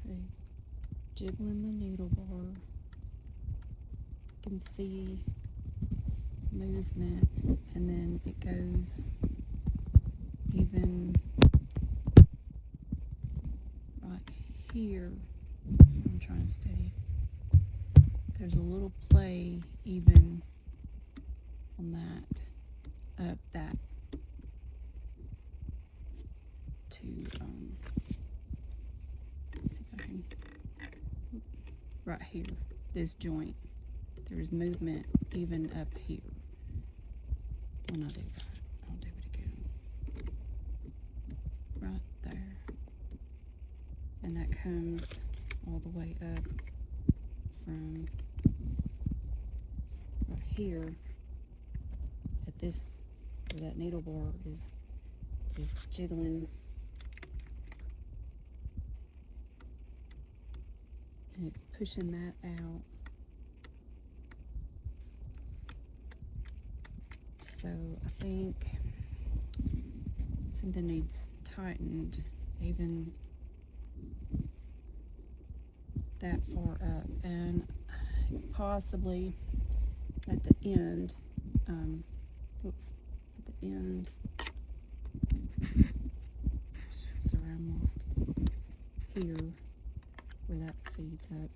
Okay, jiggling the needle bar. You can see movement, and then it goes even right here. I'm trying to stay. There's a little play even on that, that to see if I can, right here, this joint. There's movement even up here. When I do that, I'll do it again. Right there. And that comes all the way up from right here at this, where that needle bar is jiggling. And it's pushing that out. So I think something needs tightened even that far up, and possibly at the end, at the end, sorry, I'm lost here where that feeds up,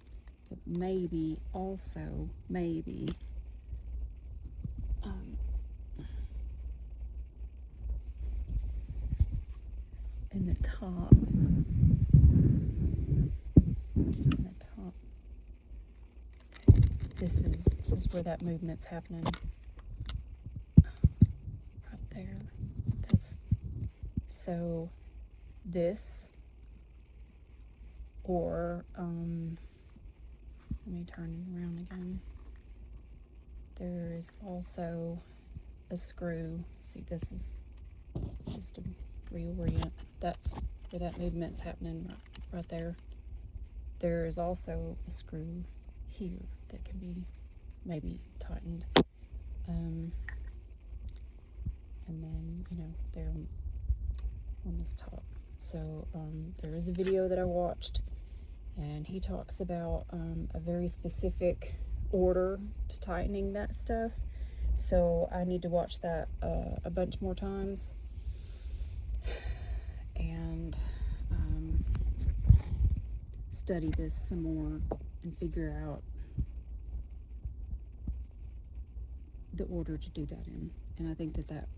but maybe also, maybe in the top, this is where that movement's happening, right there. That's so this, or let me turn it around again. There is also a screw. See, this is just to reorient. That's where that movement's happening, right there. There is also a screw here that can be maybe tightened. And then, there on this top. So there is a video that I watched, and he talks about a very specific order to tightening that stuff. So I need to watch that a bunch more times and study this some more and figure out the order to do that in. And I think that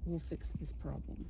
will fix this problem.